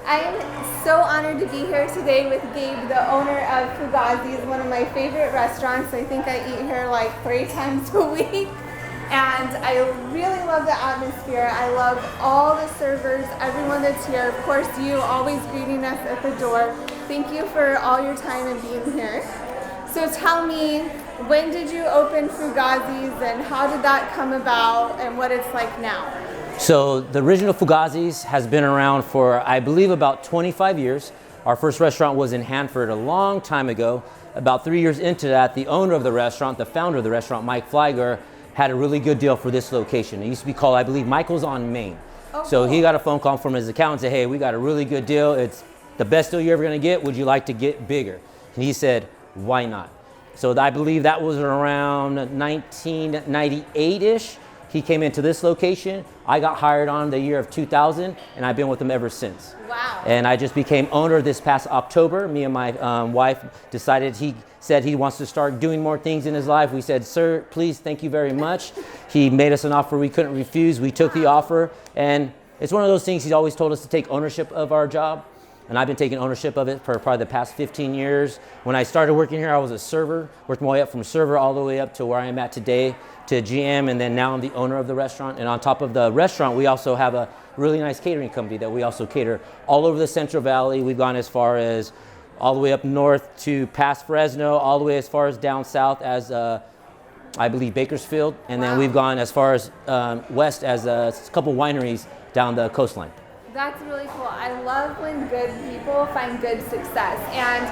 I'm so honored to be here today with Gabe, the owner of Fugazzis, one of my favorite restaurants. I think I eat here like 3 times a week. And I really love the atmosphere. I love all the servers, everyone that's here. Of course, you always greeting us at the door. Thank you for all your time and being here. So tell me, when did you open Fugazzis and how did that come about and what it's like now? So the original Fugazzis has been around for, I believe, about 25 years. Our first restaurant was in Hanford a long time ago. About 3 years into that, the owner of the restaurant, the founder of the restaurant, Mike Flieger, had a really good deal for this location. It used to be called, I believe, Michael's on Main. Oh, so cool. he got a phone call from his accountant and said, hey, we got a really good deal. It's the best deal you're ever gonna get. Would you like to get bigger? And he said, why not? So I believe that was around 1998-ish. He came into this location. I got hired on the year of 2000, and I've been with him ever since. Wow. And I just became owner this past October. Me and my wife decided, he said he wants to start doing more things in his life. We said, sir, please, thank you very much. He made us an offer we couldn't refuse. We took the offer, and it's one of those things he's always told us to take ownership of our job. And I've been taking ownership of it for probably the past 15 years. When I started working here, I was a server, worked my way up from server all the way up to where I am at today, to GM, and then now I'm the owner of the restaurant. And on top of the restaurant, we also have a really nice catering company that we also cater all over the Central Valley. We've gone as far as all the way up north to past Fresno, all the way as far as down south as I believe Bakersfield. And then we've gone as far as west as a couple wineries down the coastline. That's really cool. I love when good people find good success. And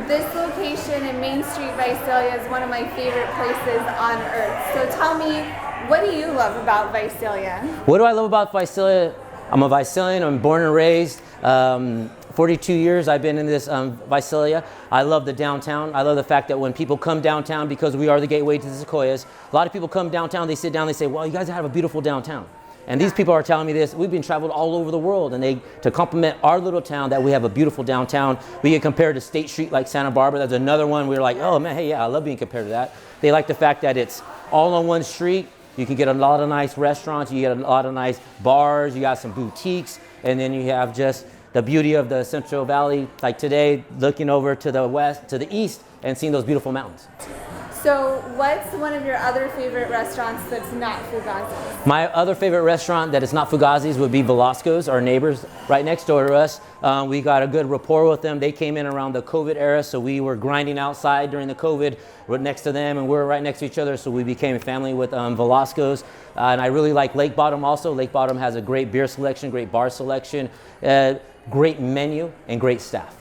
this location in Main Street, Visalia, is one of my favorite places on earth. So tell me, what do you love about Visalia? What do I love about Visalia? I'm a Visalian. I'm born and raised. 42 years I've been in this Visalia. I love the downtown. I love the fact that when people come downtown, because we are the gateway to the Sequoias, a lot of people come downtown, they sit down, they say, well, you guys have a beautiful downtown. And these people are telling me this. We've been traveled all over the world, and to compliment our little town that we have a beautiful downtown. We get compared to State Street like Santa Barbara. That's another one. We're like, oh man, hey, yeah, I love being compared to that. They like the fact that it's all on one street. You can get a lot of nice restaurants. You get a lot of nice bars. You got some boutiques, and then you have just the beauty of the Central Valley. Like today, looking over to the west, to the east, and seeing those beautiful mountains. So what's one of your other favorite restaurants that's not Fugazzis? My other favorite restaurant that is not Fugazzis would be Velasco's, our neighbors right next door to us. We got a good rapport with them. They came in around the COVID era, so we were grinding outside during the COVID. We're next to them, and we're right next to each other, so we became a family with Velasco's. And I really like Lake Bottom also. Lake Bottom has a great beer selection, great bar selection, great menu, and great staff.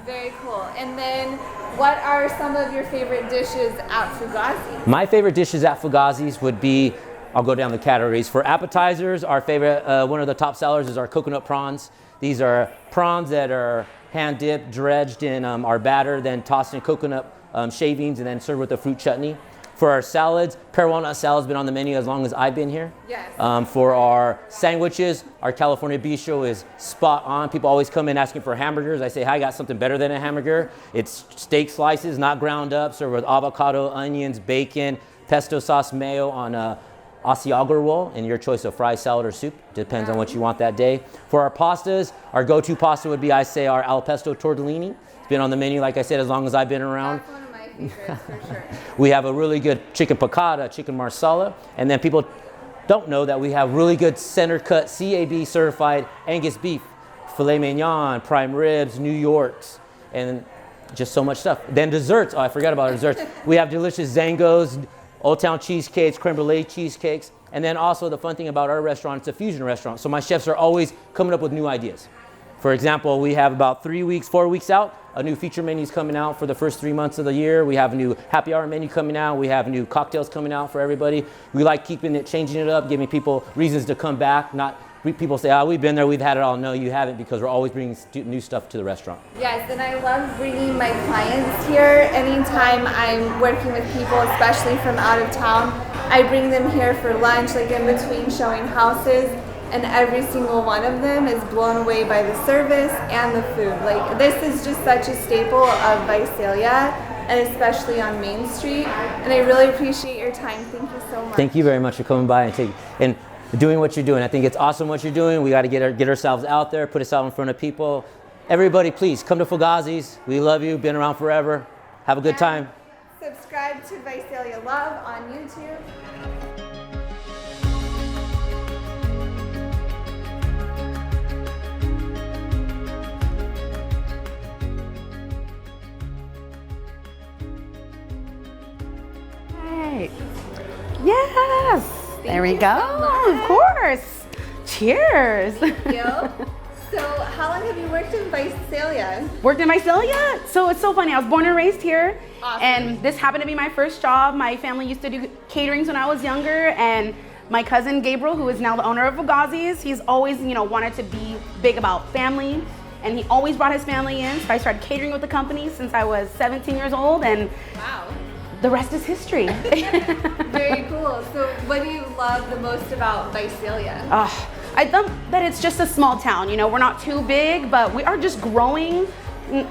Very cool. And then what are some of your favorite dishes at Fugazzis? My favorite dishes at Fugazzis would be, I'll go down the categories. For appetizers, our favorite, one of the top sellers is our coconut prawns. These are prawns that are hand dipped, dredged in our batter, then tossed in coconut shavings, and then served with a fruit chutney. For our salads, pear walnut salad's been on the menu as long as I've been here. Yes. For our sandwiches, our California bistro is spot on. People always come in asking for hamburgers. I say, hey, I got something better than a hamburger. It's steak slices, not ground up, served with avocado, onions, bacon, pesto sauce, mayo on a Asiago roll, and your choice of fries, salad, or soup. Depends on what you want that day. For our pastas, our go-to pasta would be, I say, our al pesto tortellini. It's been on the menu, like I said, as long as I've been around. That's one of my favorites for sure. We have a really good chicken piccata, chicken marsala, and then people don't know that we have really good center cut CAB certified Angus beef, filet mignon, prime ribs, New Yorks, and just so much stuff. Then desserts, oh, I forgot about our desserts. We have delicious Zangos, Old Town cheesecakes, creme brulee cheesecakes, and then also the fun thing about our restaurant, it's a fusion restaurant, so my chefs are always coming up with new ideas. For example, we have about 4 weeks out, a new feature menu is coming out for the first 3 months of the year. We have a new happy hour menu coming out. We have new cocktails coming out for everybody. We like keeping it, changing it up, giving people reasons to come back. Not people say, oh, we've been there, we've had it all. No, you haven't, because we're always bringing new stuff to the restaurant. Yes, and I love bringing my clients here. Anytime I'm working with people, especially from out of town, I bring them here for lunch, like in between showing houses. And every single one of them is blown away by the service and the food. Like, this is just such a staple of Visalia, and especially on Main Street. And I really appreciate your time. Thank you so much. Thank you very much for coming by and doing what you're doing. I think it's awesome what you're doing. We got to get ourselves out there, put us out in front of people. Everybody, please come to Fugazzis. We love you. Been around forever. Have a good time. Subscribe to Visalia Love on YouTube. Yes. There we go. So of course. Cheers. Thank you. So, how long have you worked in Visalia? Worked in Visalia? So it's so funny. I was born and raised here. Awesome. And this happened to be my first job. My family used to do caterings when I was younger, and my cousin Gabriel, who is now the owner of Fugazzis, he's always, wanted to be big about family, and he always brought his family in. So I started catering with the company since I was 17 years old, and wow. The rest is history. Very cool. So what do you love the most about Visalia? I love that it's just a small town. We're not too big, but we are just growing.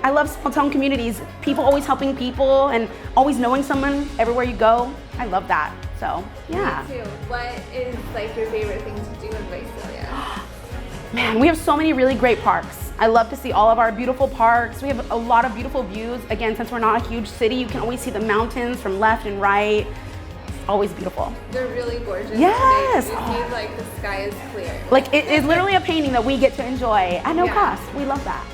I love small town communities. People always helping people and always knowing someone everywhere you go. I love that. So, yeah. Me too. What is your favorite thing to do in Visalia? Man, we have so many really great parks. I love to see all of our beautiful parks. We have a lot of beautiful views. Again, since we're not a huge city, you can always see the mountains from left and right. It's always beautiful. They're really gorgeous. Yes. Today. It seems like the sky is clear. It is literally a painting that we get to enjoy at no cost. We love that.